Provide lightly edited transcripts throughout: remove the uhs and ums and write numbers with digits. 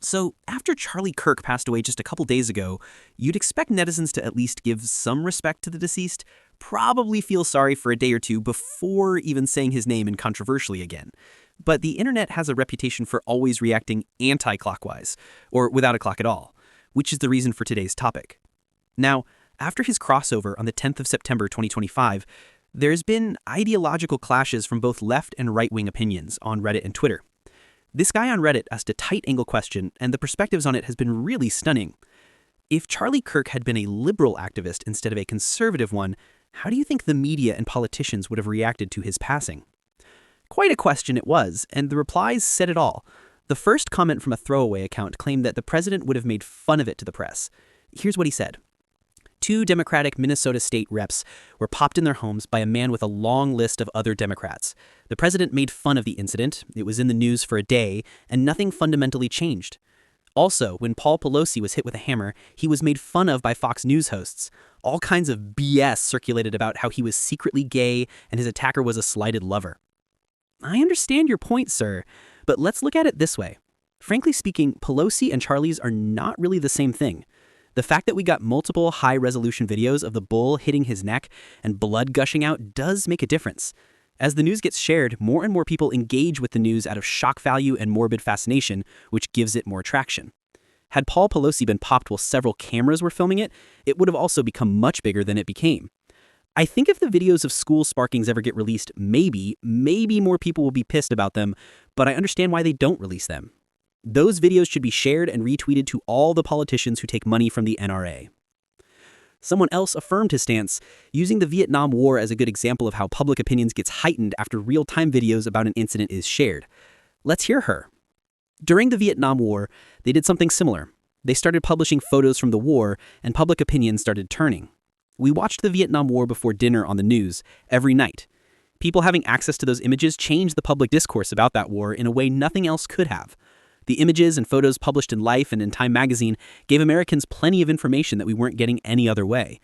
So, after Charlie Kirk passed away just a couple days ago, you'd expect netizens to at least give some respect to the deceased, probably feel sorry for a day or two before even saying his name and controversially again. But the internet has a reputation for always reacting anti-clockwise, or without a clock at all, which is the reason for today's topic. Now, after his crossover on the 10th of September 2025, there's been ideological clashes from both left and right-wing opinions on Reddit and Twitter. This guy on Reddit asked a tight-angle question, and the perspectives on it has been really stunning. If Charlie Kirk had been a liberal activist instead of a conservative one, how do you think the media and politicians would have reacted to his passing? Quite a question it was, and the replies said it all. The first comment from a throwaway account claimed that the president would have made fun of it to the press. Here's what he said. 2 Democratic Minnesota state reps were popped in their homes by a man with a long list of other Democrats. The president made fun of the incident, it was in the news for a day, and nothing fundamentally changed. Also, when Paul Pelosi was hit with a hammer, he was made fun of by Fox News hosts. All kinds of BS circulated about how he was secretly gay and his attacker was a slighted lover. I understand your point, sir, but let's look at it this way. Frankly speaking, Pelosi and Charlie's are not really the same thing. The fact that we got multiple high-resolution videos of the bull hitting his neck and blood gushing out does make a difference. As the news gets shared, more and more people engage with the news out of shock value and morbid fascination, which gives it more traction. Had Paul Pelosi been popped while several cameras were filming it, it would have also become much bigger than it became. I think if the videos of school sparkings ever get released, maybe more people will be pissed about them, but I understand why they don't release them. Those videos should be shared and retweeted to all the politicians who take money from the NRA. Someone else affirmed his stance, using the Vietnam War as a good example of how public opinions gets heightened after real-time videos about an incident is shared. Let's hear her. During the Vietnam War, they did something similar. They started publishing photos from the war, and public opinion started turning. We watched the Vietnam War before dinner on the news every night. People having access to those images changed the public discourse about that war in a way nothing else could have. The images and photos published in Life and in Time magazine gave Americans plenty of information that we weren't getting any other way.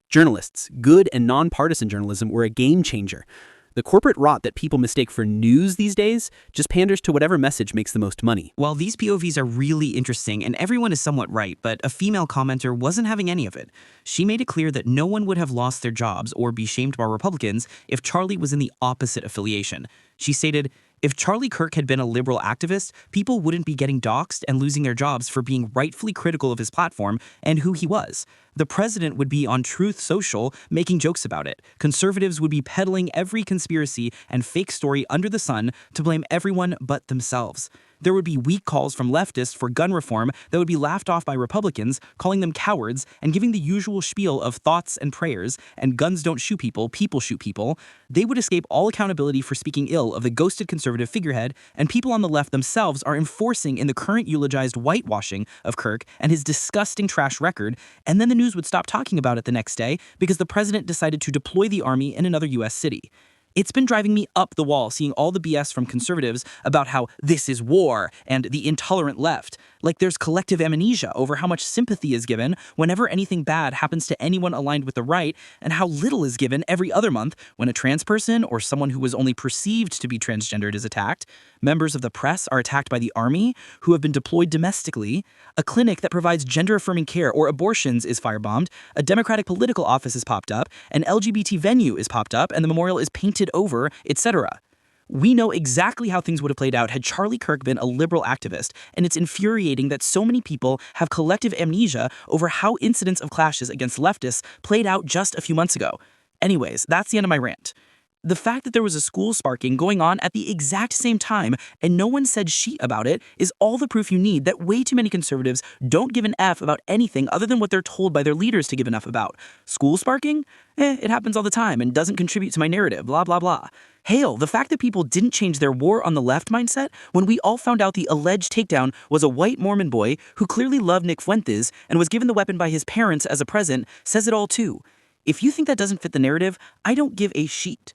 Journalists, good and nonpartisan journalism, were a game changer. The corporate rot that people mistake for news these days just panders to whatever message makes the most money. While these POVs are really interesting and everyone is somewhat right, but a female commenter wasn't having any of it. She made it clear that no one would have lost their jobs or be shamed by Republicans if Charlie was in the opposite affiliation. She stated, "If Charlie Kirk had been a liberal activist, people wouldn't be getting doxxed and losing their jobs for being rightfully critical of his platform and who he was. The president would be on Truth Social making jokes about it. Conservatives would be peddling every conspiracy and fake story under the sun to blame everyone but themselves. There would be weak calls from leftists for gun reform that would be laughed off by Republicans, calling them cowards and giving the usual spiel of thoughts and prayers and guns don't shoot people shoot people. They would escape all accountability for speaking ill of the ghosted conservative figurehead, and people on the left themselves are enforcing in the current eulogized whitewashing of Kirk and his disgusting trash record, and then the news would stop talking about it the next day because the president decided to deploy the army in another U.S. city. It's been driving me up the wall seeing all the BS from conservatives about how this is war and the intolerant left. Like there's collective amnesia over how much sympathy is given whenever anything bad happens to anyone aligned with the right, and how little is given every other month when a trans person or someone who was only perceived to be transgendered is attacked. Members of the press are attacked by the army, who have been deployed domestically. A clinic that provides gender-affirming care or abortions is firebombed. A Democratic political office is popped up. An LGBT venue is popped up, and the memorial is painted over, etc. We know exactly how things would have played out had Charlie Kirk been a liberal activist, and it's infuriating that so many people have collective amnesia over how incidents of clashes against leftists played out just a few months ago. Anyways, that's the end of my rant. The fact that there was a school sparking going on at the exact same time and no one said shit about it is all the proof you need that way too many conservatives don't give an F about anything other than what they're told by their leaders to give an F about. School sparking? It happens all the time and doesn't contribute to my narrative, blah, blah, blah. Hail, the fact that people didn't change their war on the left mindset when we all found out the alleged takedown was a white Mormon boy who clearly loved Nick Fuentes and was given the weapon by his parents as a present says it all too. If you think that doesn't fit the narrative, I don't give a shit.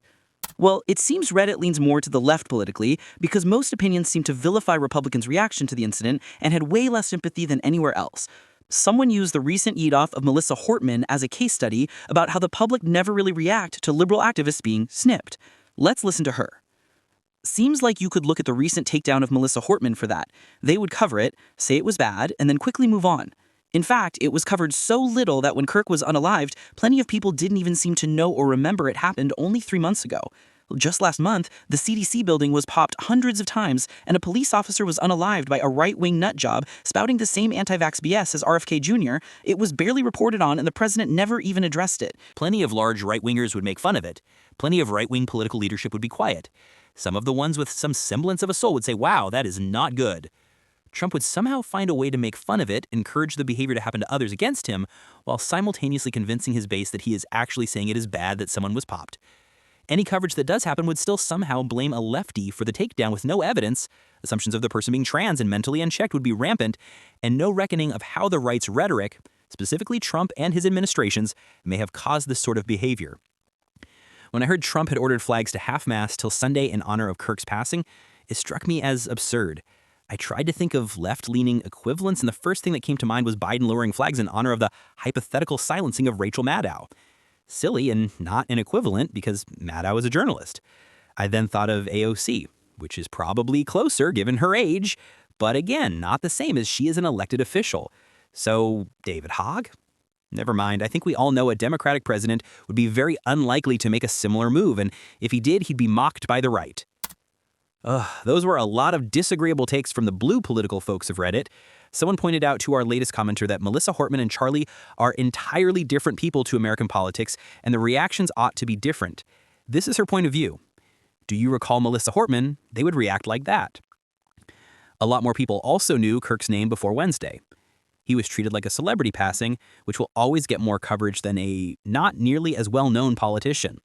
Well, it seems Reddit leans more to the left politically because most opinions seem to vilify Republicans' reaction to the incident and had way less sympathy than anywhere else. Someone used the recent eat-off of Melissa Hortman as a case study about how the public never really react to liberal activists being snipped. Let's listen to her. Seems like you could look at the recent takedown of Melissa Hortman for that. They would cover it, say it was bad, and then quickly move on. In fact, it was covered so little that when Kirk was unalived, plenty of people didn't even seem to know or remember it happened only 3 months ago. Just last month, the CDC building was popped hundreds of times, and a police officer was unalived by a right-wing nutjob spouting the same anti-vax BS as RFK Jr. It was barely reported on, and the president never even addressed it. Plenty of large right-wingers would make fun of it. Plenty of right-wing political leadership would be quiet. Some of the ones with some semblance of a soul would say, wow, that is not good. Trump would somehow find a way to make fun of it, encourage the behavior to happen to others against him, while simultaneously convincing his base that he is actually saying it is bad that someone was popped. Any coverage that does happen would still somehow blame a lefty for the takedown with no evidence. Assumptions of the person being trans and mentally unchecked would be rampant, and no reckoning of how the right's rhetoric, specifically Trump and his administrations, may have caused this sort of behavior. When I heard Trump had ordered flags to half-mast till Sunday in honor of Kirk's passing, it struck me as absurd. I tried to think of left-leaning equivalents, and the first thing that came to mind was Biden lowering flags in honor of the hypothetical silencing of Rachel Maddow. Silly and not an equivalent because Maddow is a journalist. I then thought of AOC, which is probably closer given her age, but again, not the same as she is an elected official. So, David Hogg? Never mind, I think we all know a Democratic president would be very unlikely to make a similar move, and if he did, he'd be mocked by the right. Those were a lot of disagreeable takes from the blue political folks of Reddit. Someone pointed out to our latest commenter that Melissa Hortman and Charlie are entirely different people to American politics, and the reactions ought to be different. This is her point of view. Do you recall Melissa Hortman? They would react like that. A lot more people also knew Kirk's name before Wednesday. He was treated like a celebrity passing, which will always get more coverage than a not nearly as well-known politician.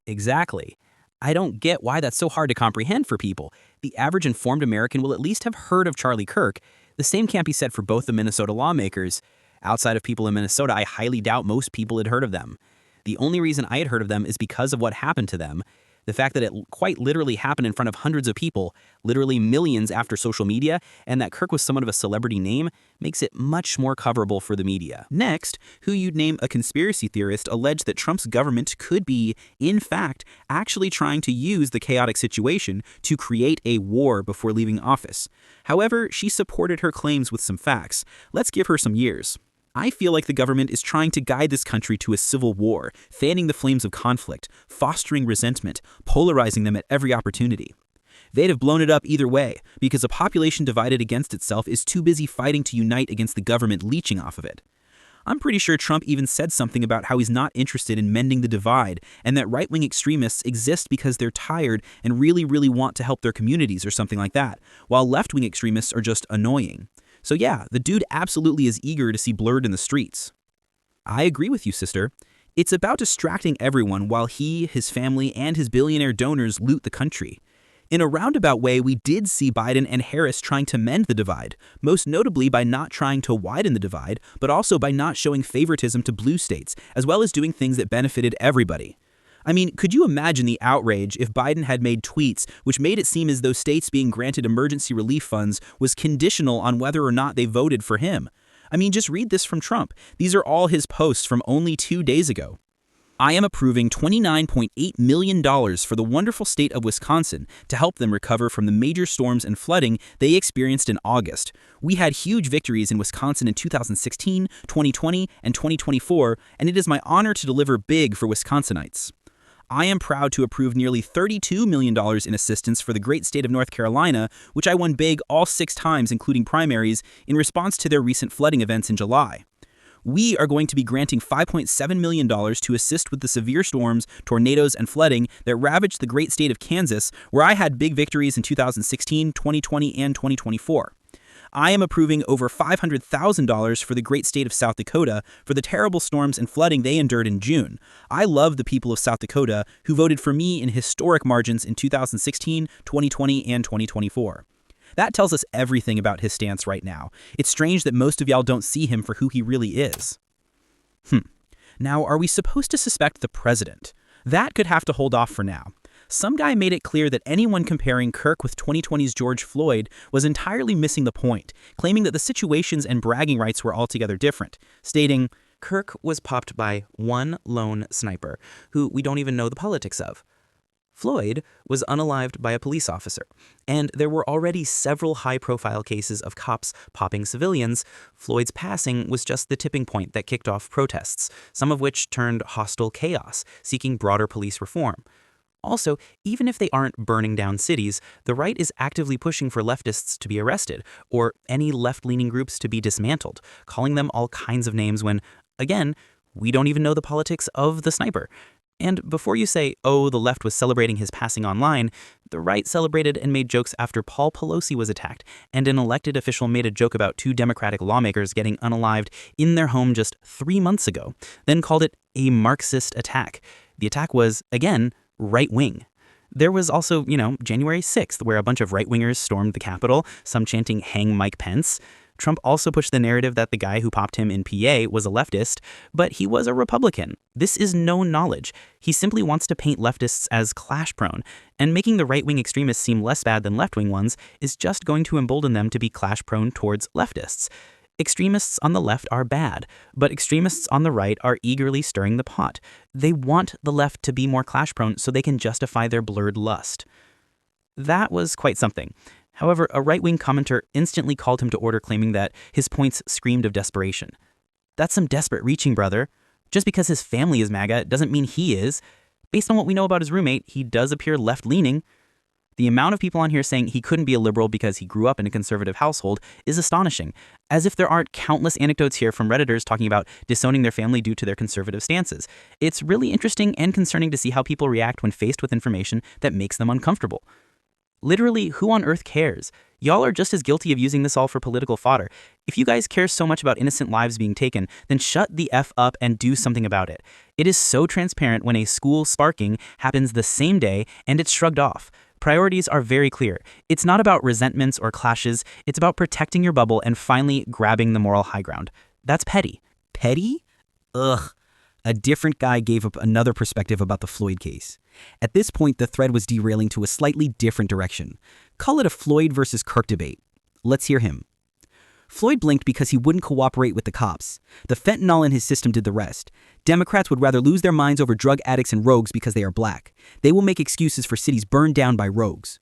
Exactly. I don't get why that's so hard to comprehend for people. The average informed American will at least have heard of Charlie Kirk. The same can't be said for both the Minnesota lawmakers. Outside of people in Minnesota, I highly doubt most people had heard of them. The only reason I had heard of them is because of what happened to them. The fact that it quite literally happened in front of hundreds of people, literally millions after social media, and that Kirk was somewhat of a celebrity name, makes it much more coverable for the media. Next, who you'd name a conspiracy theorist alleged that Trump's government could be, in fact, actually trying to use the chaotic situation to create a war before leaving office. However, she supported her claims with some facts. Let's give her some years. I feel like the government is trying to guide this country to a civil war, fanning the flames of conflict, fostering resentment, polarizing them at every opportunity. They'd have blown it up either way, because a population divided against itself is too busy fighting to unite against the government leeching off of it. I'm pretty sure Trump even said something about how he's not interested in mending the divide, and that right-wing extremists exist because they're tired and really want to help their communities or something like that, while left-wing extremists are just annoying. So yeah, the dude absolutely is eager to see Blurred in the streets. I agree with you, sister. It's about distracting everyone while he, his family, and his billionaire donors loot the country. In a roundabout way, we did see Biden and Harris trying to mend the divide, most notably by not trying to widen the divide, but also by not showing favoritism to blue states, as well as doing things that benefited everybody. I mean, could you imagine the outrage if Biden had made tweets which made it seem as though states being granted emergency relief funds was conditional on whether or not they voted for him? I mean, just read this from Trump. These are all his posts from only 2 days ago. I am approving $29.8 million for the wonderful state of Wisconsin to help them recover from the major storms and flooding they experienced in August. We had huge victories in Wisconsin in 2016, 2020, and 2024, and it is my honor to deliver big for Wisconsinites. I am proud to approve nearly $32 million in assistance for the great state of North Carolina, which I won big all 6 times, including primaries, in response to their recent flooding events in July. We are going to be granting $5.7 million to assist with the severe storms, tornadoes, and flooding that ravaged the great state of Kansas, where I had big victories in 2016, 2020, and 2024. I am approving over $500,000 for the great state of South Dakota for the terrible storms and flooding they endured in June. I love the people of South Dakota who voted for me in historic margins in 2016, 2020, and 2024. That tells us everything about his stance right now. It's strange that most of y'all don't see him for who he really is. Now, are we supposed to suspect the president? That could have to hold off for now. Some guy made it clear that anyone comparing Kirk with 2020's George Floyd was entirely missing the point, claiming that the situations and bragging rights were altogether different, stating, Kirk was popped by one lone sniper, who we don't even know the politics of. Floyd was unalived by a police officer, and there were already several high-profile cases of cops popping civilians. Floyd's passing was just the tipping point that kicked off protests, some of which turned hostile chaos, seeking broader police reform. Also, even if they aren't burning down cities, the right is actively pushing for leftists to be arrested, or any left-leaning groups to be dismantled, calling them all kinds of names when, again, we don't even know the politics of the sniper. And before you say, oh, the left was celebrating his passing online, the right celebrated and made jokes after Paul Pelosi was attacked, and an elected official made a joke about 2 Democratic lawmakers getting unalived in their home just 3 months ago, then called it a Marxist attack. The attack was, again, right-wing. There was also, January 6th, where a bunch of right-wingers stormed the Capitol, some chanting, "Hang Mike Pence." Trump also pushed the narrative that the guy who popped him in PA was a leftist, but he was a Republican. This is known knowledge. He simply wants to paint leftists as clash-prone, and making the right-wing extremists seem less bad than left-wing ones is just going to embolden them to be clash-prone towards leftists. Extremists on the left are bad, but extremists on the right are eagerly stirring the pot. They want the left to be more clash-prone so they can justify their blurred lust. That was quite something. However, a right-wing commenter instantly called him to order, claiming that his points screamed of desperation. That's some desperate reaching, brother. Just because his family is MAGA doesn't mean he is. Based on what we know about his roommate, he does appear left-leaning. The amount of people on here saying he couldn't be a liberal because he grew up in a conservative household is astonishing, as if there aren't countless anecdotes here from Redditors talking about disowning their family due to their conservative stances. It's really interesting and concerning to see how people react when faced with information that makes them uncomfortable. Literally, who on earth cares? Y'all are just as guilty of using this all for political fodder. If you guys care so much about innocent lives being taken, then shut the F up and do something about it. It is so transparent when a school sparking happens the same day and it's shrugged off. Priorities are very clear. It's not about resentments or clashes. It's about protecting your bubble and finally grabbing the moral high ground. That's petty. Petty? Ugh. A different guy gave up another perspective about the Floyd case. At this point, the thread was derailing to a slightly different direction. Call it a Floyd versus Kirk debate. Let's hear him. Floyd blinked because he wouldn't cooperate with the cops. The fentanyl in his system did the rest. Democrats would rather lose their minds over drug addicts and rogues because they are black. They will make excuses for cities burned down by rogues.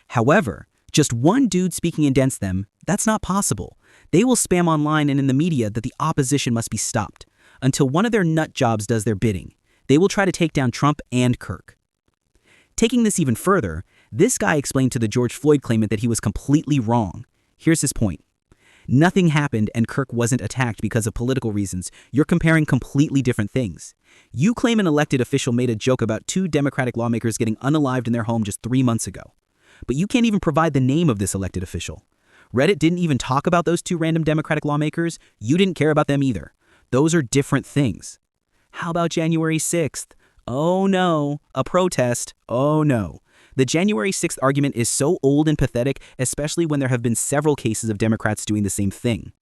However, just one dude speaking against them, that's not possible. They will spam online and in the media that the opposition must be stopped, until one of their nut jobs does their bidding. They will try to take down Trump and Kirk. Taking this even further, this guy explained to the George Floyd claimant that he was completely wrong. Here's his point. Nothing happened and Kirk wasn't attacked because of political reasons. You're comparing completely different things. You claim an elected official made a joke about 2 Democratic lawmakers getting unalived in their home just 3 months ago. But you can't even provide the name of this elected official. Reddit didn't even talk about those 2 random Democratic lawmakers. You didn't care about them either. Those are different things. How about January 6th? Oh no. A protest? Oh no. The January 6th argument is so old and pathetic, especially when there have been several cases of Democrats doing the same thing.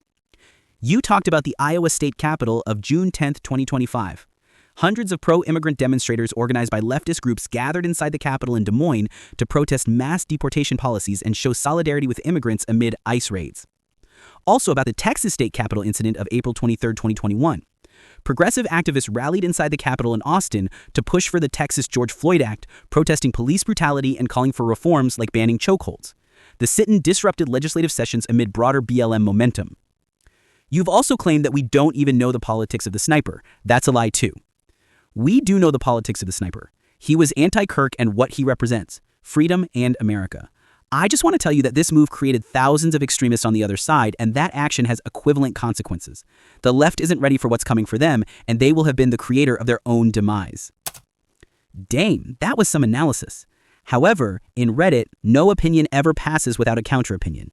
You talked about the Iowa State Capitol of June 10, 2025. Hundreds of pro-immigrant demonstrators organized by leftist groups gathered inside the Capitol in Des Moines to protest mass deportation policies and show solidarity with immigrants amid ICE raids. Also about the Texas State Capitol incident of April 23, 2021. Progressive activists rallied inside the Capitol in Austin to push for the Texas George Floyd Act, protesting police brutality and calling for reforms like banning chokeholds. The sit-in disrupted legislative sessions amid broader BLM momentum. You've also claimed that we don't even know the politics of the sniper. That's a lie too. We do know the politics of the sniper. He was anti-Kirk and what he represents, freedom and America. I just want to tell you that this move created thousands of extremists on the other side, and that action has equivalent consequences. The left isn't ready for what's coming for them, and they will have been the creator of their own demise. Dang, that was some analysis. However, in Reddit, no opinion ever passes without a counter-opinion.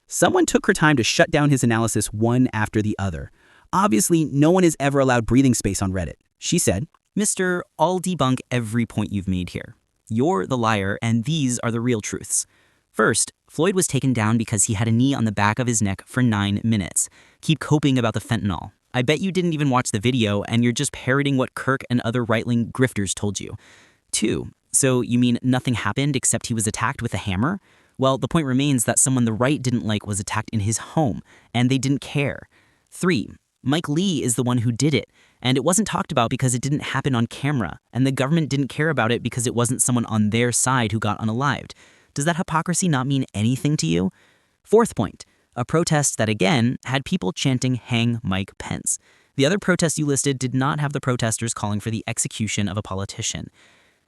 Someone took her time to shut down his analysis one after the other. Obviously, no one is ever allowed breathing space on Reddit. She said, Mr. I'll debunk every point you've made here. You're the liar, and these are the real truths. First, Floyd was taken down because he had a knee on the back of his neck for 9 minutes. Keep coping about the fentanyl. I bet you didn't even watch the video and you're just parroting what Kirk and other right-wing grifters told you. 2, so you mean nothing happened except he was attacked with a hammer? Well, the point remains that someone the right didn't like was attacked in his home, and they didn't care. 3, Mike Lee is the one who did it. And it wasn't talked about because it didn't happen on camera, and the government didn't care about it because it wasn't someone on their side who got unalived. Does that hypocrisy not mean anything to you? Fourth point, a protest that, again, had people chanting "Hang Mike Pence." The other protests you listed did not have the protesters calling for the execution of a politician.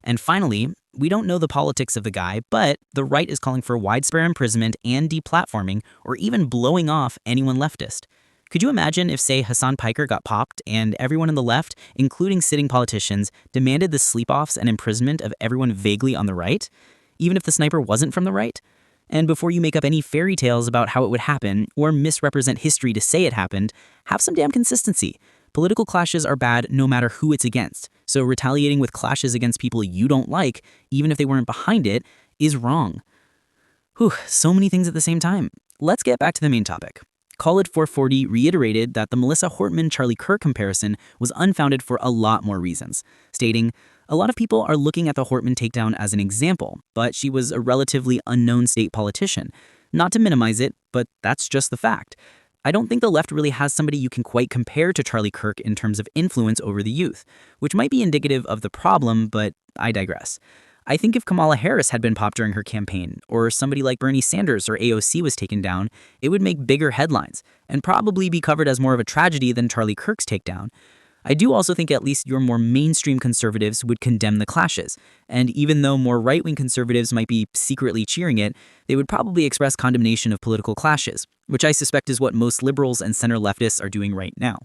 And finally, we don't know the politics of the guy, but the right is calling for widespread imprisonment and deplatforming, or even blowing off anyone leftist. Could you imagine if, say, Hassan Piker got popped and everyone on the left, including sitting politicians, demanded the sleep-offs and imprisonment of everyone vaguely on the right, even if the sniper wasn't from the right? And before you make up any fairy tales about how it would happen or misrepresent history to say it happened, have some damn consistency. Political clashes are bad no matter who it's against, so retaliating with clashes against people you don't like, even if they weren't behind it, is wrong. Whew, so many things at the same time. Let's get back to the main topic. Khalid 440 reiterated that the Melissa Hortman-Charlie Kirk comparison was unfounded for a lot more reasons, stating, "A lot of people are looking at the Hortman takedown as an example, but she was a relatively unknown state politician. Not to minimize it, but that's just the fact. I don't think the left really has somebody you can quite compare to Charlie Kirk in terms of influence over the youth, which might be indicative of the problem, but I digress. I think if Kamala Harris had been popped during her campaign, or somebody like Bernie Sanders or AOC was taken down, it would make bigger headlines, and probably be covered as more of a tragedy than Charlie Kirk's takedown. I do also think at least your more mainstream conservatives would condemn the clashes, and even though more right-wing conservatives might be secretly cheering it, they would probably express condemnation of political clashes, which I suspect is what most liberals and center-leftists are doing right now.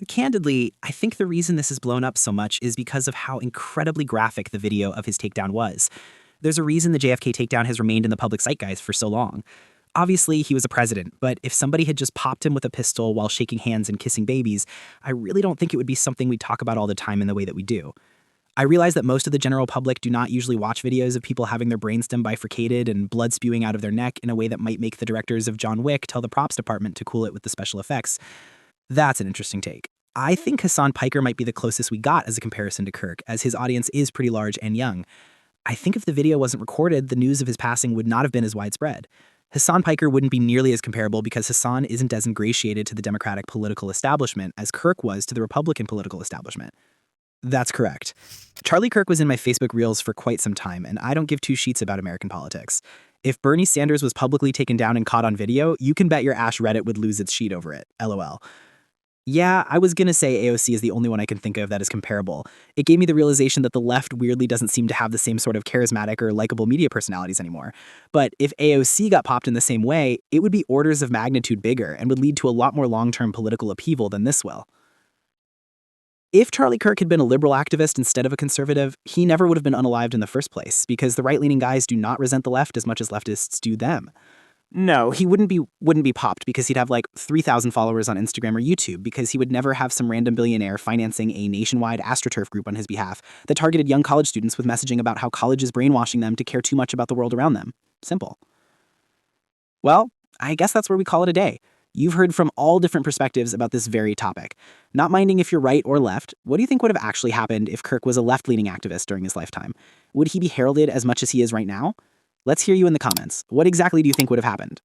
Candidly, I think the reason this has blown up so much is because of how incredibly graphic the video of his takedown was. There's a reason the JFK takedown has remained in the public zeitgeist for so long. Obviously, he was a president, but if somebody had just popped him with a pistol while shaking hands and kissing babies, I really don't think it would be something we talk about all the time in the way that we do. I realize that most of the general public do not usually watch videos of people having their brainstem bifurcated and blood spewing out of their neck in a way that might make the directors of John Wick tell the props department to cool it with the special effects. That's an interesting take. I think Hassan Piker might be the closest we got as a comparison to Kirk, as his audience is pretty large and young. I think if the video wasn't recorded, the news of his passing would not have been as widespread. Hassan Piker wouldn't be nearly as comparable because Hassan isn't as ingratiated to the Democratic political establishment as Kirk was to the Republican political establishment. That's correct. Charlie Kirk was in my Facebook Reels for quite some time, and I don't give two sheets about American politics. If Bernie Sanders was publicly taken down and caught on video, you can bet your ash Reddit would lose its sheet over it. LOL. Yeah, I was gonna say AOC is the only one I can think of that is comparable. It gave me the realization that the left weirdly doesn't seem to have the same sort of charismatic or likable media personalities anymore. But if AOC got popped in the same way, it would be orders of magnitude bigger and would lead to a lot more long-term political upheaval than this will. If Charlie Kirk had been a liberal activist instead of a conservative, he never would have been unalived in the first place, because the right-leaning guys do not resent the left as much as leftists do them. No, he wouldn't be popped because he'd have like 3,000 followers on Instagram or YouTube, because he would never have some random billionaire financing a nationwide AstroTurf group on his behalf that targeted young college students with messaging about how college is brainwashing them to care too much about the world around them. Simple. Well, I guess that's where we call it a day. You've heard from all different perspectives about this very topic. Not minding if you're right or left, what do you think would have actually happened if Kirk was a left-leaning activist during his lifetime? Would he be heralded as much as he is right now? Let's hear you in the comments. What exactly do you think would have happened?